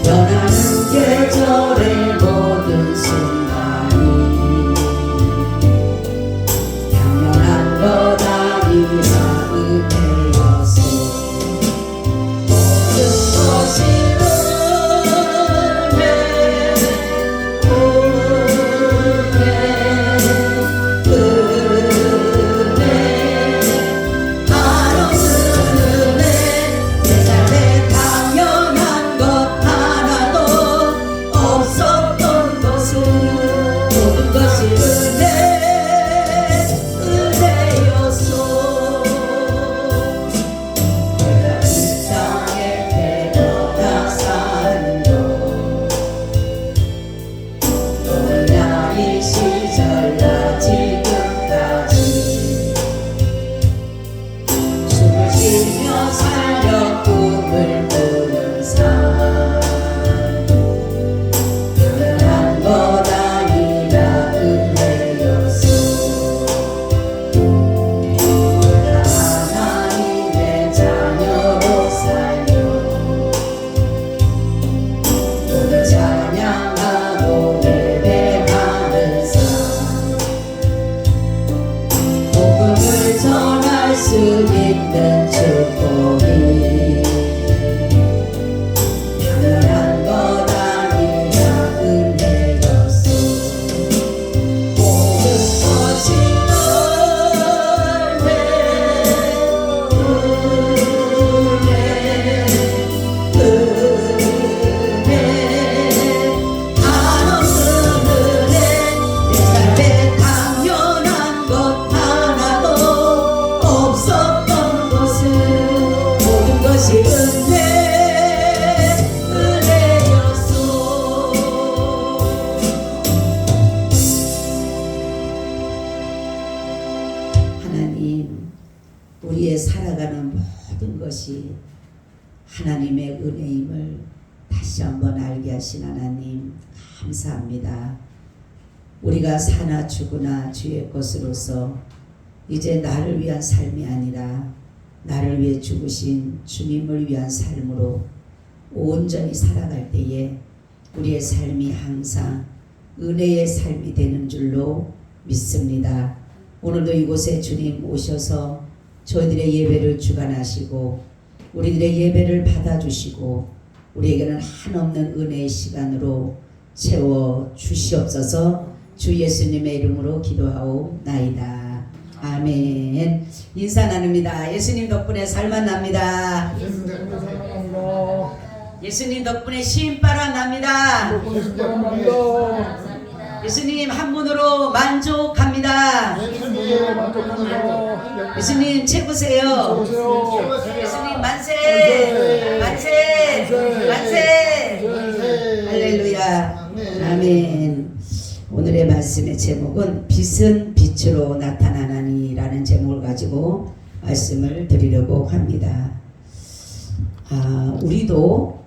변하는 계절의 모든 순간이 당연한 것 아니라 은혜였소. 모든 것이 우리의 살아가는 모든 것이 하나님의 은혜임을 다시 한번 알게 하신 하나님 감사합니다. 우리가 사나 죽으나 주의 것으로서 이제 나를 위한 삶이 아니라 나를 위해 죽으신 주님을 위한 삶으로 온전히 살아갈 때에 우리의 삶이 항상 은혜의 삶이 되는 줄로 믿습니다. 오늘도 이곳에 주님 오셔서 저희들의 예배를 주관하시고 우리들의 예배를 받아주시고 우리에게는 한없는 은혜의 시간으로 채워 주시옵소서. 주 예수님의 이름으로 기도하옵나이다. 아멘. 인사 나눕니다. 예수님 덕분에 살만 납니다. 예수님 덕분에 쉼바람 납니다. 예수님 한 분으로 만족합니다. 예수님 최고세요. 예수님 만세 만세 만세. 할렐루야. 아멘. 오늘의 말씀의 제목은 빛은 빛으로 나타나나니라는 제목을 가지고 말씀을 드리려고 합니다. 우리도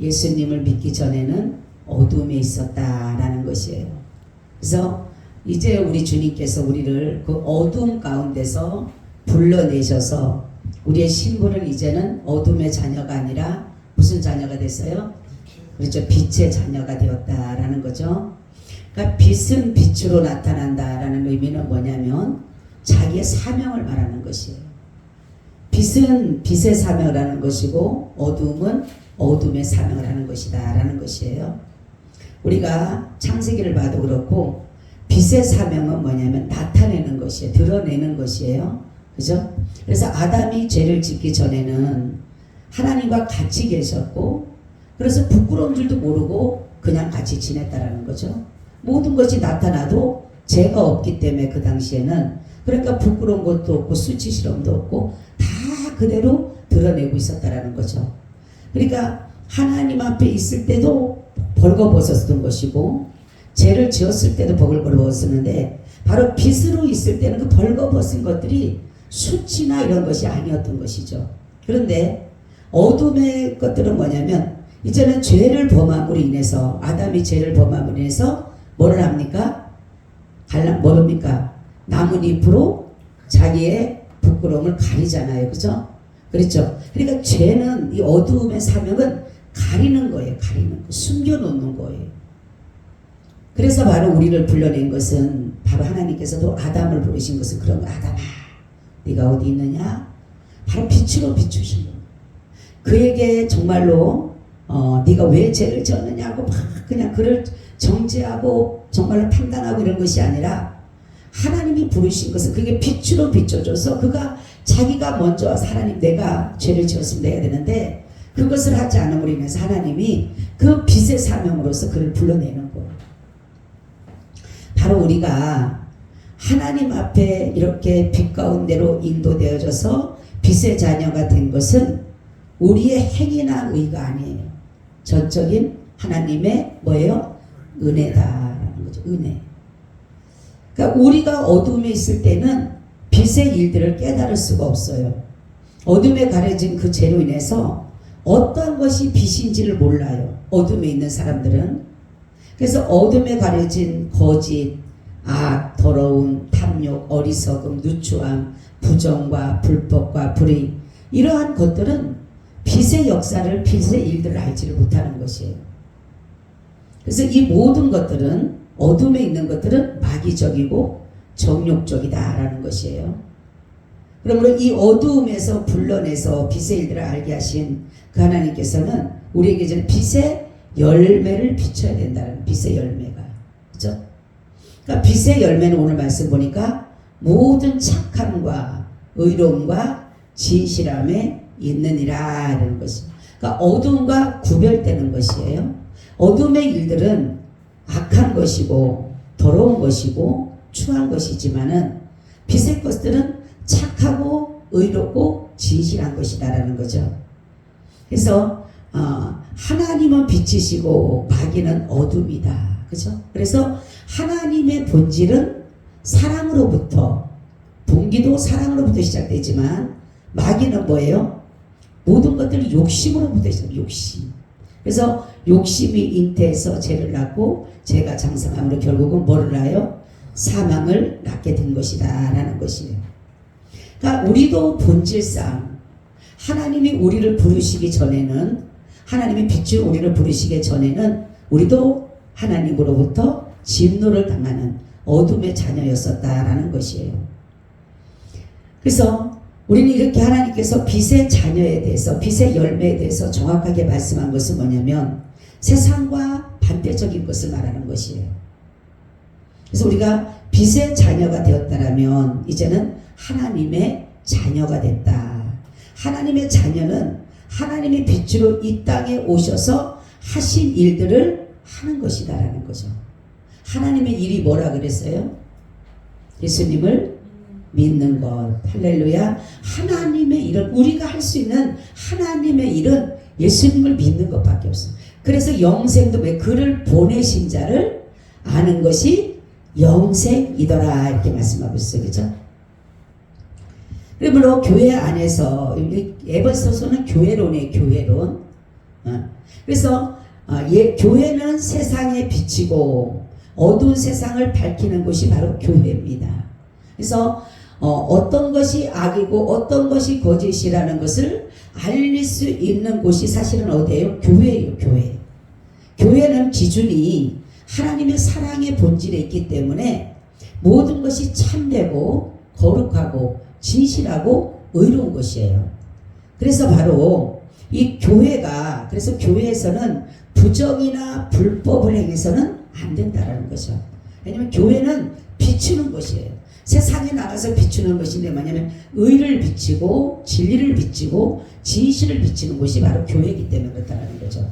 예수님을 믿기 전에는 어둠에 있었다라는 것이에요. 그래서 이제 우리 주님께서 우리를 그 어둠 가운데서 불러내셔서 우리의 신분을 이제는 어둠의 자녀가 아니라 무슨 자녀가 됐어요? 그렇죠. 빛의 자녀가 되었다라는 거죠. 그러니까 빛은 빛으로 나타난다라는 의미는 뭐냐면 자기의 사명을 말하는 것이에요. 빛은 빛의 사명을 하는 것이고 어둠은 어둠의 사명을 하는 것이다 라는 것이에요. 우리가 창세기를 봐도 그렇고 빛의 사명은 뭐냐면 나타내는 것이에요. 드러내는 것이에요. 그죠? 그래서 아담이 죄를 짓기 전에는 하나님과 같이 계셨고 그래서 부끄러운 줄도 모르고 그냥 같이 지냈다라는 거죠. 모든 것이 나타나도 죄가 없기 때문에 그 당시에는 그러니까 부끄러운 것도 없고 수치스러움도 없고 다 그대로 드러내고 있었다라는 거죠. 그러니까 하나님 앞에 있을 때도 벌거벗었던 것이고 죄를 지었을 때도 벌거벗었는데 바로 빛으로 있을 때는 그 벌거벗은 것들이 수치나 이런 것이 아니었던 것이죠. 그런데 어둠의 것들은 뭐냐면 이제는 죄를 범함으로 인해서 아담이 죄를 범함으로 인해서 뭐를 합니까? 뭐랍니까? 나뭇잎으로 자기의 부끄러움을 가리잖아요. 그죠? 그렇죠. 그러니까 죄는 이 어두움의 사명은 가리는 거예요. 가리는 거. 숨겨놓는 거예요. 그래서 바로 우리를 불러낸 것은 바로 하나님께서도 아담을 부르신 것은 그런 거. 아담아, 네가 어디 있느냐? 바로 빛으로 비추신 거예요. 그에게 정말로 네가 왜 죄를 지었느냐고 막 그냥 그를 정죄하고 정말로 판단하고 이런 것이 아니라 하나님이 부르신 것은 그게 빛으로 비춰줘서 그가 자기가 먼저 와서 하나님 내가 죄를 지었으면 내야 되는데 그것을 하지 않음으로 인해서 하나님이 그 빛의 사명으로서 그를 불러내는 거예요. 바로 우리가 하나님 앞에 이렇게 빛 가운데로 인도되어져서 빛의 자녀가 된 것은 우리의 행위나 의가 아니에요. 전적인 하나님의 뭐예요? 은혜다라는 거죠. 은혜. 그러니까 우리가 어둠에 있을 때는 빛의 일들을 깨달을 수가 없어요. 어둠에 가려진 그 죄로 인해서 어떠한 것이 빛인지를 몰라요. 어둠에 있는 사람들은. 그래서 어둠에 가려진 거짓, 악, 더러움, 탐욕, 어리석음, 누추함, 부정과 불법과 불의 이러한 것들은 빛의 역사를 빛의 일들을 알지를 못하는 것이에요. 그래서 이 모든 것들은 어둠에 있는 것들은 마귀적이고 정욕적이다라는 것이에요. 그러므로 이 어두움에서 불러내서 빛의 일들을 알게 하신 그 하나님께서는 우리에게 이제 빛의 열매를 비춰야 된다는 빛의 열매가 그죠? 그러니까 빛의 열매는 오늘 말씀 보니까 모든 착함과 의로움과 진실함에 있느니라 이런 것이. 그러니까 어둠과 구별되는 것이에요. 어둠의 일들은 악한 것이고 더러운 것이고 추한 것이지만은 빛의 것들은 착하고 의롭고 진실한 것이다라는 거죠. 그래서 하나님은 빛이시고 마귀는 어둠이다. 그죠? 그래서 하나님의 본질은 사랑으로부터 동기도 사랑으로부터 시작되지만 마귀는 뭐예요? 모든 것들이 욕심으로부터 시작돼요. 욕심. 그래서 욕심이 잉태해서 죄를 낳고 죄가 장성함으로 결국은 뭐를 낳아요? 사망을 낳게 된 것이다 라는 것이에요. 그러니까 우리도 본질상 하나님이 우리를 부르시기 전에는 하나님이 빛으로 우리를 부르시기 전에는 우리도 하나님으로부터 진노를 당하는 어둠의 자녀였었다라는 것이에요. 그래서 우리는 이렇게 하나님께서 빛의 자녀에 대해서 빛의 열매에 대해서 정확하게 말씀한 것은 뭐냐면 세상과 반대적인 것을 말하는 것이에요. 그래서 우리가 빛의 자녀가 되었다라면 이제는 하나님의 자녀가 됐다. 하나님의 자녀는 하나님의 빛으로 이 땅에 오셔서 하신 일들을 하는 것이다라는 거죠. 하나님의 일이 뭐라 그랬어요? 예수님을 믿는 것. 할렐루야. 하나님의 일은 우리가 할 수 있는 하나님의 일은 예수님을 믿는 것밖에 없어요. 그래서 영생도 왜 그를 보내신 자를 아는 것이 영생이더라 이렇게 말씀하고 있어요. 그죠? 그러므로 교회 안에서 에베소서는 교회론이에요. 교회론. 그래서 교회는 세상의 빛이고 어두운 세상을 밝히는 곳이 바로 교회입니다. 그래서 어떤 것이 악이고 어떤 것이 거짓이라는 것을 알릴 수 있는 곳이 사실은 어디예요? 교회예요. 교회. 교회는 기준이 하나님의 사랑의 본질에 있기 때문에 모든 것이 참되고 거룩하고 진실하고 의로운 것이에요. 그래서 바로 이 교회가 그래서 교회에서는 부정이나 불법을 행해서는 안 된다라는 거죠. 왜냐하면 교회는 비추는 것이에요. 세상에 나가서 비추는 것인데 뭐냐면 의를 비치고 진리를 비치고 진실을 비치는 곳이 바로 교회이기 때문에 그렇다는 거죠.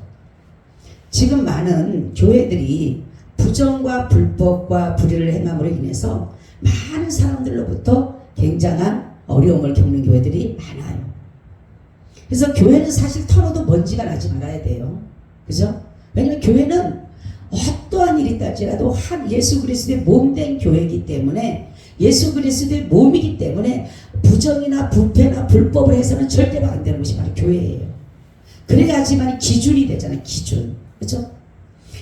지금 많은 교회들이 부정과 불법과 불의를 행함으로 인해서 많은 사람들로부터 굉장한 어려움을 겪는 교회들이 많아요. 그래서 교회는 사실 털어도 먼지가 나지 말아야 돼요. 그죠? 왜냐면 교회는 어떠한 일이 있다지라도 한 예수 그리스도의 몸된 교회이기 때문에 예수 그리스도의 몸이기 때문에 부정이나 부패나 불법을 해서는 절대로 안 되는 것이 바로 교회예요. 그래야지만 기준이 되잖아요. 기준. 그렇죠?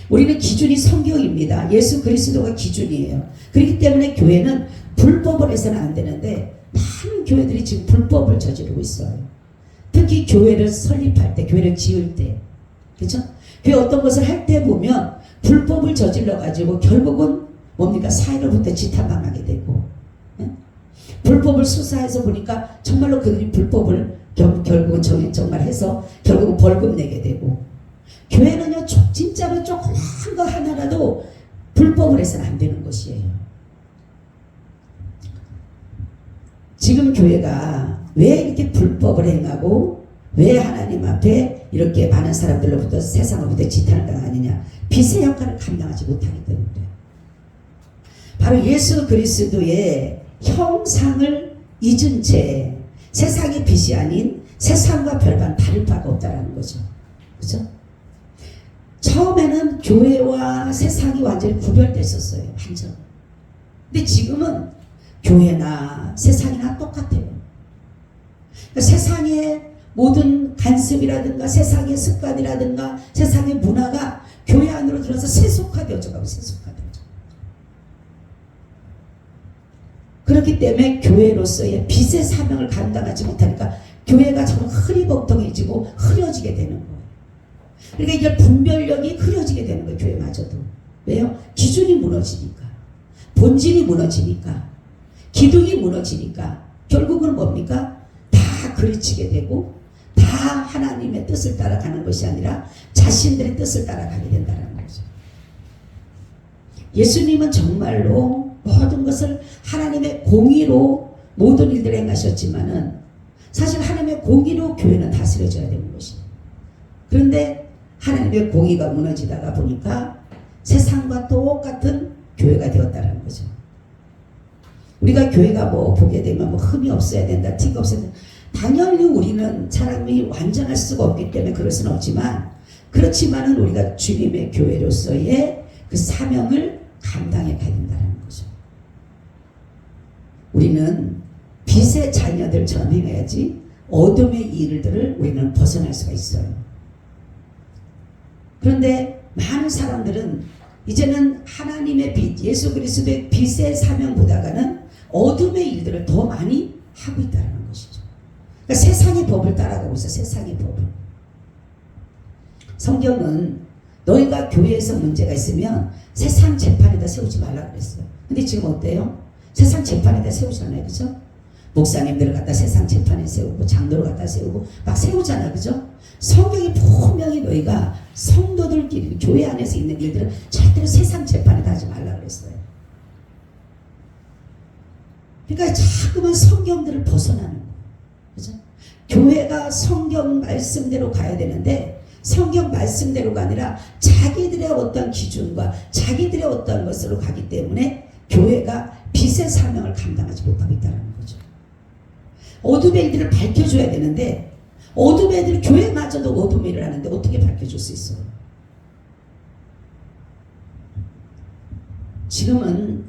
우리는 기준이 성경입니다. 예수 그리스도가 기준이에요. 그렇기 때문에 교회는 불법을 해서는 안 되는데 많은 교회들이 지금 불법을 저지르고 있어요. 특히 교회를 설립할 때, 교회를 지을 때 그렇죠? 그 어떤 것을 할 때 보면 불법을 저질러 가지고 결국은 뭡니까? 사회로부터 지탄당하게 되고, 예? 불법을 수사해서 보니까 정말로 그들이 불법을 결국은 정말 해서 결국은 벌금 내게 되고, 교회는요 진짜로 조그만 거 하나라도 불법을 해서는 안 되는 것이에요. 지금 교회가 왜 이렇게 불법을 행하고 왜 하나님 앞에 이렇게 많은 사람들로부터 세상으로부터 지탄을 당하느냐? 빛의 역할을 감당하지 못하기 때문에. 바로 예수 그리스도의 형상을 잊은 채 세상의 빛이 아닌 세상과 별반 다를 바가 없다는 거죠. 그죠? 처음에는 교회와 세상이 완전히 구별됐었어요. 완전. 근데 지금은 교회나 세상이나 똑같아요. 그러니까 세상의 모든 간섭이라든가 세상의 습관이라든가 세상의 문화가 교회 안으로 들어서 세속화되어져 가고 세속화되어져. 그렇기 때문에 교회로서의 빛의 사명을 감당하지 못하니까 교회가 정말 흐리멍텅해지고 흐려지게 되는 거예요. 그러니까 이게 분별력이 흐려지게 되는 거예요. 교회마저도. 왜요? 기준이 무너지니까. 본질이 무너지니까. 기둥이 무너지니까. 결국은 뭡니까? 다 그르치게 되고 다 하나님의 뜻을 따라가는 것이 아니라 자신들의 뜻을 따라가게 된다는 거죠. 예수님은 정말로 모든 것을 하나님의 공의로 모든 일들을 행하셨지만은 사실 하나님의 공의로 교회는 다스려져야 되는 것이에요. 그런데 하나님의 공의가 무너지다가 보니까 세상과 똑같은 교회가 되었다는 거죠. 우리가 교회가 뭐 보게 되면 뭐 흠이 없어야 된다, 티가 없어야 된다. 당연히 우리는 사람이 완전할 수가 없기 때문에 그럴 수는 없지만, 그렇지만은 우리가 주님의 교회로서의 그 사명을 감당해 가야 된다는 거죠. 우리는 빛의 자녀들처럼 행해야지 어둠의 일들을 우리는 벗어날 수가 있어요. 그런데 많은 사람들은 이제는 하나님의 빛, 예수 그리스도의 빛의 사명보다는 어둠의 일들을 더 많이 하고 있다는 것이죠. 그러니까 세상의 법을 따라가고 있어. 세상의 법을. 성경은 너희가 교회에서 문제가 있으면 세상 재판에다 세우지 말라 그랬어요. 근데 지금 어때요? 세상 재판에다 세우잖아요. 그죠? 목사님들을 갖다 세상 재판에 세우고 장로를 갖다 세우고 막 세우잖아. 그죠? 성경이 분명히 너희가 성도들끼리 교회 안에서 있는 일들은 절대로 세상 재판에다 하지 말라 그랬어요. 그러니까 자꾸만 성경들을 벗어나는 거예요. 그죠? 교회가 성경 말씀대로 가야 되는데 성경 말씀대로가 아니라 자기들의 어떤 기준과 자기들의 어떤 것으로 가기 때문에 교회가 빛의 사명을 감당하지 못하고 있다는 거죠. 어둠의 일들을 밝혀줘야 되는데 어둠의 일들, 교회마저도 어둠의 일을 하는데 어떻게 밝혀줄 수 있어요? 지금은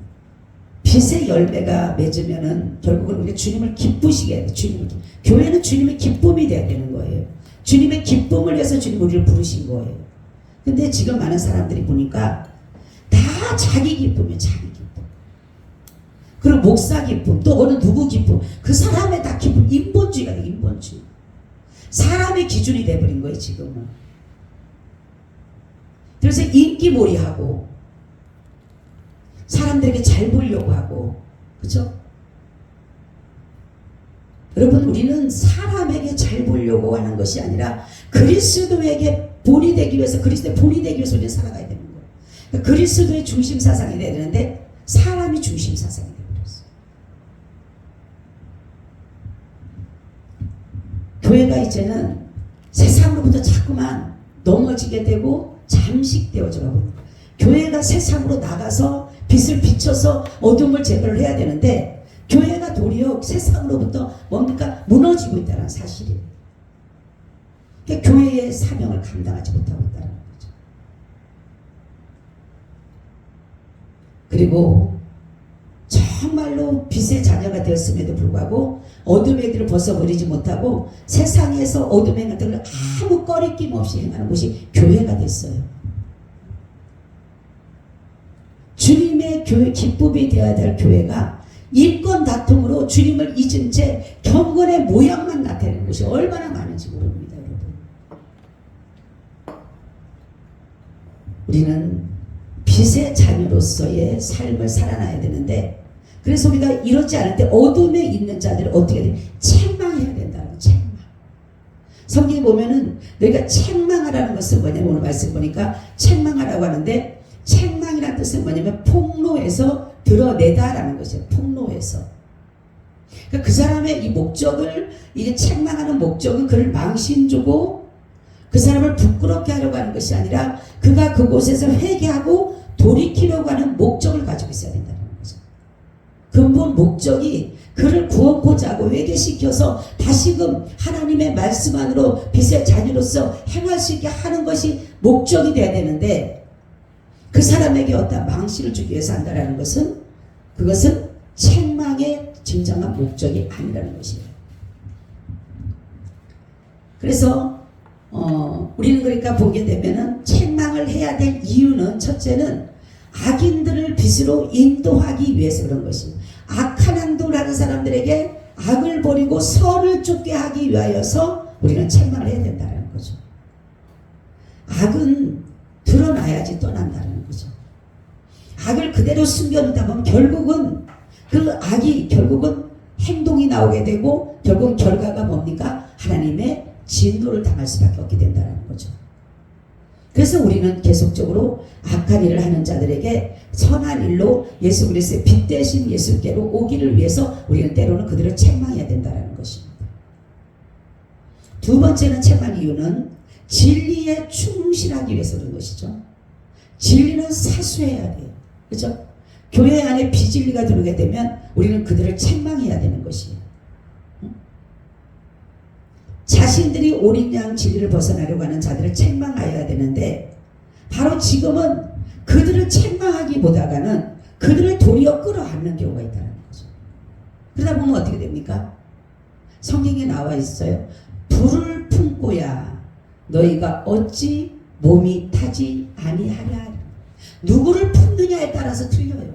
빛의 열매가 맺으면은 결국은 우리가 주님을 기쁘시게 해야 돼. 교회는 주님의 기쁨이 돼야 되는 거예요. 주님의 기쁨을 위해서 주님 우리를 부르신 거예요. 근데 지금 많은 사람들이 보니까 다 자기 기쁨이에요. 자기 기쁨. 그리고 목사 기쁨, 또 어느 누구 기쁨, 그 사람의 다 기쁨, 인본주의가 돼. 인본주의. 사람의 기준이 돼버린 거예요. 지금은. 그래서 인기몰이하고 사람들에게 잘 보이려고 하고, 그렇죠? 여러분, 우리는 사람에게 잘 보이려고 하는 것이 아니라 그리스도에게 본이 되기 위해서, 그리스도의 본이 되기 위해서 우리는 살아가야 되는 거예요. 그러니까 그리스도의 중심 사상이 돼야 되는데 사람이 중심 사상이 되어버렸어요. 교회가 이제는 세상으로부터 자꾸만 넘어지게 되고 잠식되어져 가고 있는 거예요. 교회가 세상으로 나가서 빛을 비춰서 어둠을 제거를 해야 되는데 교회가 도리어 세상으로부터 뭡니까? 무너지고 있다는 사실이에요. 그러니까 교회의 사명을 감당하지 못하고 있다는 거죠. 그리고 정말로 빛의 자녀가 되었음에도 불구하고 어둠의 일들을 벗어버리지 못하고 세상에서 어둠의 것들을 아무 꺼리낌 없이 행하는 곳이 교회가 됐어요. 주님의 교회 기쁨이 되어야 될 교회가 인권 다툼으로 주님을 잊은 채 경건의 모양만 나타내는 것이 얼마나 많은지 모릅니다. 여러분. 우리는 빛의 자녀로서의 삶을 살아나야 되는데, 그래서 우리가 이러지 않을 때 어둠에 있는 자들을 어떻게 돼? 책망해야 된다는 거예요. 책망. 성경에 보면은 너희가 책망하라는 것은 뭐냐면, 오늘 말씀 보니까 책망하라고 하는데, 책망이라는 뜻은 뭐냐면 폭로해서 드러내다라는 것이에요. 폭로해서. 그러니까 그 사람의 이 목적을, 이게 책망하는 목적은 그를 망신 주고 그 사람을 부끄럽게 하려고 하는 것이 아니라 그가 그곳에서 회개하고 돌이키려고 하는 목적을 가지고 있어야 된다는 거죠. 근본 목적이 그를 구원코자 하고 회개시켜서 다시금 하나님의 말씀 안으로 빛의 자녀로서 행할 수 있게 하는 것이 목적이 돼야 되는데, 그 사람에게 어떤 망신을 주기 위해서 한다는 것은, 그것은 책망의 진정한 목적이 아니라는 것이에요. 그래서 우리는 그러니까 보게 되면은 책망을 해야 될 이유는, 첫째는 악인들을 빛으로 인도하기 위해서 그런 것입니다. 악한 행동을 사람들에게 악을 버리고 선을 쫓게 하기 위하여서 우리는 책망을 해야 된다는 거죠. 악은 드러나야지 떠난다는 거죠. 악을 그대로 숨겨놓다 보면 결국은 그 악이 결국은 행동이 나오게 되고, 결국은 결과가 뭡니까? 하나님의 진노를 당할 수밖에 없게 된다는 거죠. 그래서 우리는 계속적으로 악한 일을 하는 자들에게 선한 일로 예수 그리스도의 빛 대신 예수께로 오기를 위해서 우리는 때로는 그들을 책망해야 된다는 것입니다. 두 번째는 책망 이유는 진리에 충실하기 위해서 그런 것이죠. 진리는 사수해야 돼요. 그렇죠? 교회 안에 비진리가 들어오게 되면 우리는 그들을 책망해야 되는 것이에요. 자신들이 옳은 양 진리를 벗어나려고 하는 자들을 책망하여야 되는데, 바로 지금은 그들을 책망하기보다는 그들을 도리어 끌어안는 경우가 있다는 거죠. 그러다 보면 어떻게 됩니까? 성경에 나와 있어요. 불을 품고야 너희가 어찌 몸이 타지 아니하랴. 누구를 품느냐에 따라서 틀려요.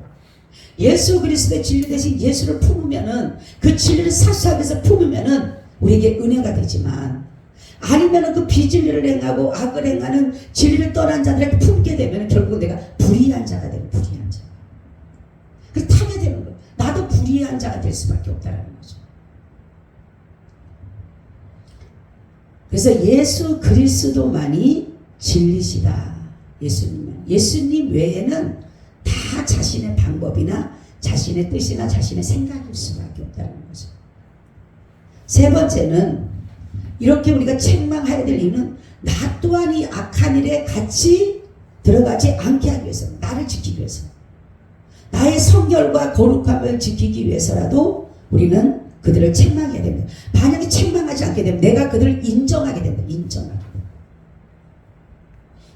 예수 그리스도의 진리 대신 예수를 품으면은, 그 진리를 사수하기 위해서 품으면은 우리에게 은혜가 되지만, 아니면은 그 비진리를 행하고 악을 행하는 진리를 떠난 자들에게 품게 되면 결국 내가 불의한 자가 되는, 불의한 자. 그 타게 되는 거예요. 나도 불의한 자가 될 수밖에 없다는 거죠. 그래서 예수 그리스도만이 진리시다. 예수님 외에는 다 자신의 방법이나 자신의 뜻이나 자신의 생각일 수밖에 없다는 거죠. 세 번째는, 이렇게 우리가 책망해야 될 이유는 나 또한 이 악한 일에 같이 들어가지 않게 하기 위해서, 나를 지키기 위해서, 나의 성결과 거룩함을 지키기 위해서라도 우리는 그들을 책망해야 됩니다. 만약에 책망하지 않게 되면 내가 그들을 인정하게 된다. 인정하게.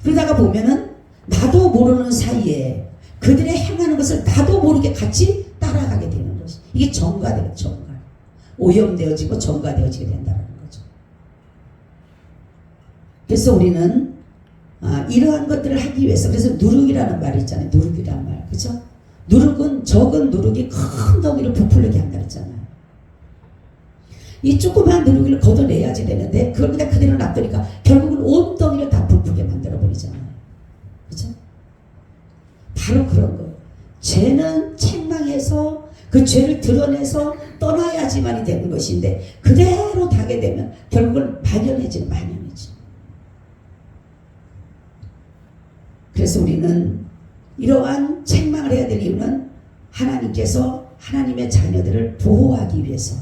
그러다가 보면은 나도 모르는 사이에 그들의 행하는 것을 나도 모르게 같이 따라가게 되는 것이, 이게 정가돼요. 정가. 오염되어지고 정가되어지게 된다는 거죠. 그래서 우리는 이러한 것들을 하기 위해서, 그래서 누룩이라는 말이 있잖아요. 누룩이라는 말. 그죠? 누룩은, 적은 누룩이 큰 덩이를 부풀리게 한다 했잖아요. 이 조그만 누룩을 걷어내야지 되는데 그걸 그냥 그대로 놔두니까 결국은 온 덩이를 다 부풀게 만들어버리잖아요. 그죠? 바로 그런 거예요. 죄는 책망해서 그 죄를 드러내서 떠나야지만이 되는 것인데, 그대로 가게 되면 결국은 만연해지. 그래서 우리는 이러한 책망을 해야 될 이유는 하나님께서 하나님의 자녀들을 보호하기 위해서,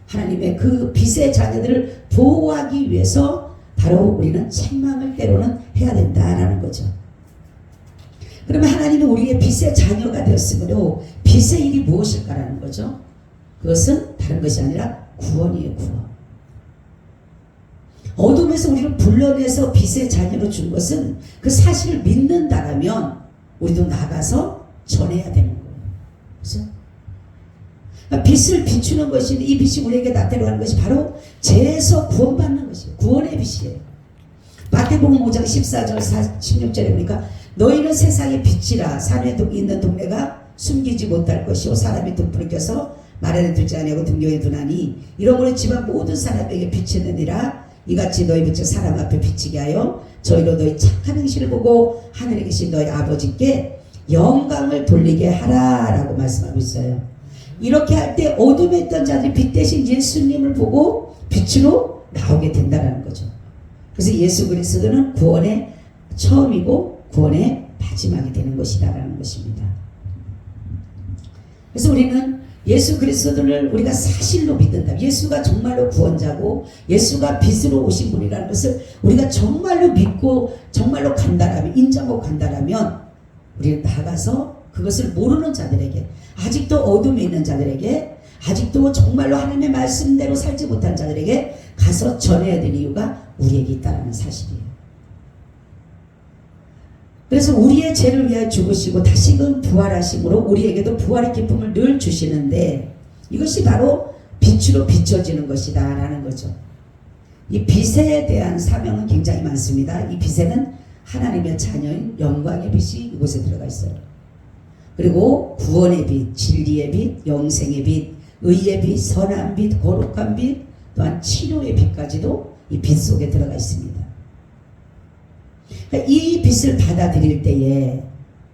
하나님의 그 빛의 자녀들을 보호하기 위해서 바로 우리는 책망을 때로는 해야 된다라는 거죠. 그러면 하나님은 우리의 빛의 자녀가 되었으므로 빛의 일이 무엇일까라는 거죠. 그것은 다른 것이 아니라 구원이에요. 구원. 어둠에서 우리를 불러내서 빛의 자녀로 준 것은 그 사실을 믿는다라면 우리도 나가서 전해야 되는 거예요. 그렇죠? 그러니까 빛을 비추는 것인데, 이 빛이 우리에게 나타나는 것이 바로 죄에서 구원받는 것이에요. 구원의 빛이에요. 마태복음 5장 14절 16절에 보니까 너희는 세상의 빛이라. 산에 있는 동네가 숨기지 못할 것이요 사람이 등불을 켜서 마련에 두지 아니하고 등교에 두나니 이러므로 집안 모든 사람에게 비치느니라. 이같이 너희 부처 사람 앞에 비치게 하여 저희로 너희 착한 행실을 보고 하늘에 계신 너희 아버지께 영광을 돌리게 하라라고 말씀하고 있어요. 이렇게 할 때 어둠에 있던 자들이 빛 대신 예수님을 보고 빛으로 나오게 된다는 거죠. 그래서 예수 그리스도는 구원의 처음이고 구원의 마지막이 되는 것이다라는 것입니다. 그래서 우리는 예수 그리스도를 우리가 사실로 믿는다. 예수가 정말로 구원자고 예수가 빛으로 오신 분이라는 것을 우리가 정말로 믿고 정말로 간다라면, 인정하고 간다라면 우리는 나가서 그것을 모르는 자들에게, 아직도 어둠에 있는 자들에게, 아직도 정말로 하나님의 말씀대로 살지 못한 자들에게 가서 전해야 될 이유가 우리에게 있다는 사실이에요. 그래서 우리의 죄를 위하여 죽으시고 다시금 부활하심으로 우리에게도 부활의 기쁨을 늘 주시는데, 이것이 바로 빛으로 비춰지는 것이다 라는 거죠. 이 빛에 대한 사명은 굉장히 많습니다. 이 빛에는 하나님의 자녀인 영광의 빛이 이곳에 들어가 있어요. 그리고 구원의 빛, 진리의 빛, 영생의 빛, 의의 빛, 선한 빛, 거룩한 빛, 또한 치료의 빛까지도 이 빛 속에 들어가 있습니다. 이 빛을 받아들일 때에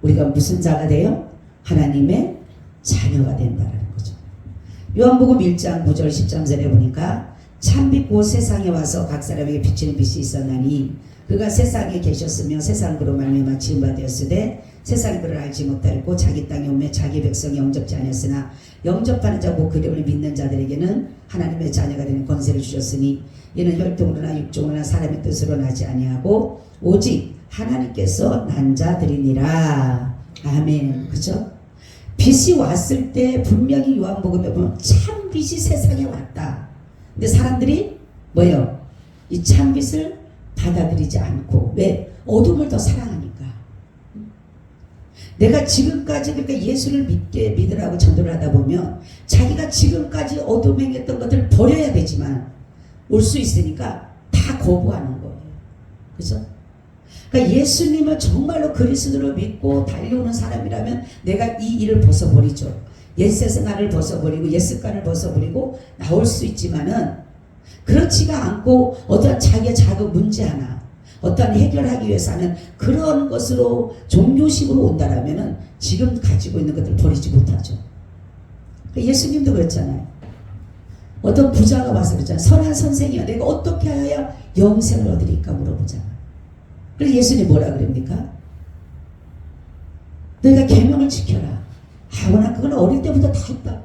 우리가 무슨 자가 돼요? 하나님의 자녀가 된다는 거죠. 요한복음 1장 9절 10절에 보니까 참빛 곧 세상에 와서 각 사람에게 비치는 빛이 있었나니 그가 세상에 계셨으며 세상 그로 말미암아 지은 바 되었으되 세상이 그를 알지 못하였고 자기 땅에 오매 자기 백성이 영접지 않았으나 영접하는 자 곧 그 이름을 믿는 자들에게는 하나님의 자녀가 되는 권세를 주셨으니 이는 혈통으로나 육종으로나 사람의 뜻으로 나지 아니하고 오직 하나님께서 난 자들이니라. 아멘. 그죠? 빛이 왔을 때 분명히 요한복음에 보면 참 빛이 세상에 왔다. 근데 사람들이 뭐예요? 이 참 빛을 받아들이지 않고, 왜? 어둠을 더 사랑하니까. 내가 지금까지 그러니까 예수를 믿으라고 전도를 하다 보면 자기가 지금까지 어둠에 행했던 것들을 버려야 되지만 올 수 있으니까 다 거부하는 거예요. 그죠? 그러니까 예수님을 정말로 그리스도를 믿고 달려오는 사람이라면 내가 이 일을 벗어버리죠. 옛세상을 벗어버리고 옛습관을 벗어버리고 나올 수 있지만은 그렇지가 않고 어떠한 자기의 작은 문제 하나 어떠한 해결하기 위해서 하는 그런 것으로 종교식으로 온다라면은 지금 가지고 있는 것들 버리지 못하죠. 그러니까 예수님도 그랬잖아요. 어떤 부자가 와서 그랬잖아요. 선한 선생이여 내가 어떻게 하여야 영생을 얻으리까 물어보잖아요. 그래서 예수님 뭐라 그럽니까? 너희가 계명을 지켜라. 나 그건 어릴 때부터 다 했다.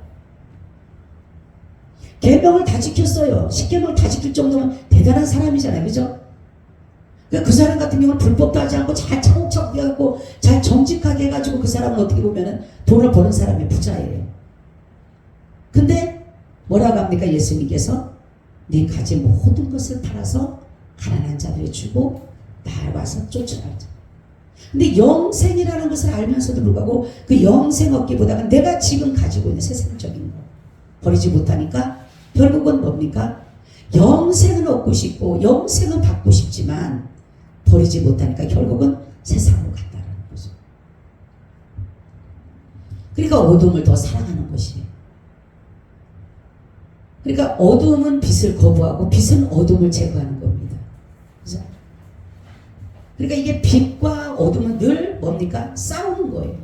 계명을 다 지켰어요. 10계명을 다 지킬 정도면 대단한 사람이잖아요. 그죠? 그러니까 그 사람 같은 경우는 불법도 하지 않고 잘 차곡차곡 해갖고 잘 정직하게 해가지고 그 사람은 어떻게 보면은 돈을 버는 사람의 부자예요. 근데 뭐라고 합니까? 예수님께서 네 가진 모든 것을 팔아서 가난한 자들에게 주고 나와서 쫓아가자. 근데 영생이라는 것을 알면서도 불구하고 그 영생 얻기보다는 내가 지금 가지고 있는 세상적인 거 버리지 못하니까 결국은 뭡니까? 영생은 얻고 싶고 영생은 받고 싶지만 버리지 못하니까 결국은 세상으로 간다는 거죠. 그러니까 어둠을 더 사랑하는 것이에요. 그러니까 어둠은 빛을 거부하고 빛은 어둠을 제거하는 겁니다. 그죠? 그러니까 이게 빛과 어둠은 늘 뭡니까? 싸우는 거예요.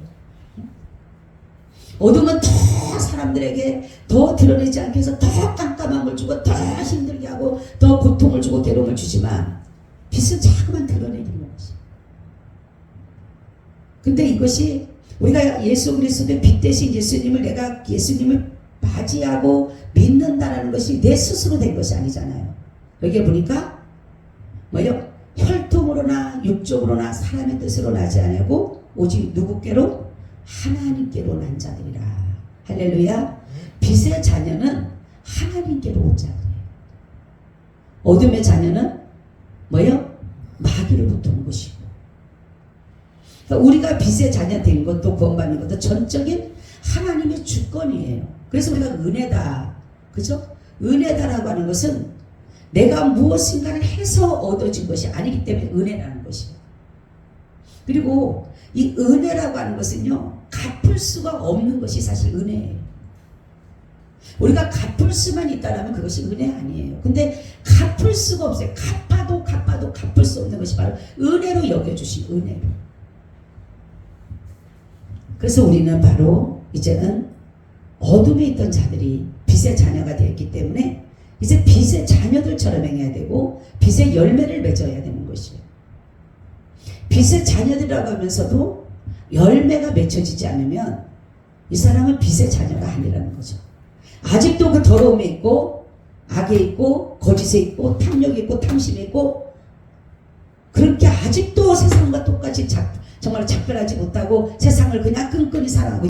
어둠은 더 사람들에게 더 드러내지 않게 해서 더 깜깜함을 주고 더 힘들게 하고 더 고통을 주고 괴로움을 주지만 빛은 자꾸만 드러내기는 것이. 근데 이것이 우리가 예수 그리스도의 빛 대신 예수님을 내가 예수님을 맞이하고 믿는다라는 것이 내 스스로 된 것이 아니잖아요. 여기에 보니까 뭐요? 혈통으로나 육적으로나 사람의 뜻으로 나지 않고 오직 누구께로? 하나님께로 난 자들이라. 할렐루야. 빛의 자녀는 하나님께로 온 자들이에요. 어둠의 자녀는 뭐요? 마귀로부터 온 것이고. 그러니까 우리가 빛의 자녀 된 것도 구원받는 것도 전적인 하나님의 주권이에요. 그래서 우리가 은혜다. 그죠? 은혜다라고 하는 것은 내가 무엇인가를 해서 얻어진 것이 아니기 때문에 은혜라는 것이에요. 그리고 이 은혜라고 하는 것은요, 갚을 수가 없는 것이 사실 은혜예요. 우리가 갚을 수만 있다면 그것이 은혜 아니에요. 근데 갚을 수가 없어요. 갚아도 갚을 수 없는 것이 바로 은혜로 여겨주신 은혜로. 그래서 우리는 바로 이제는 어둠에 있던 자들이 빛의 자녀가 되었기 때문에 이제 빛의 자녀들처럼 행해야 되고 빛의 열매를 맺어야 되는 것이에요. 빛의 자녀들이라고 하면서도 열매가 맺혀지지 않으면 이 사람은 빛의 자녀가 아니라는 거죠. 아직도 그 더러움에 있고 악에 있고 거짓에 있고 탐욕에 있고 탐심에 있고 그렇게 아직도 세상과 똑같이 정말 작별하지 못하고 세상을 그냥 끈끈이 사랑하고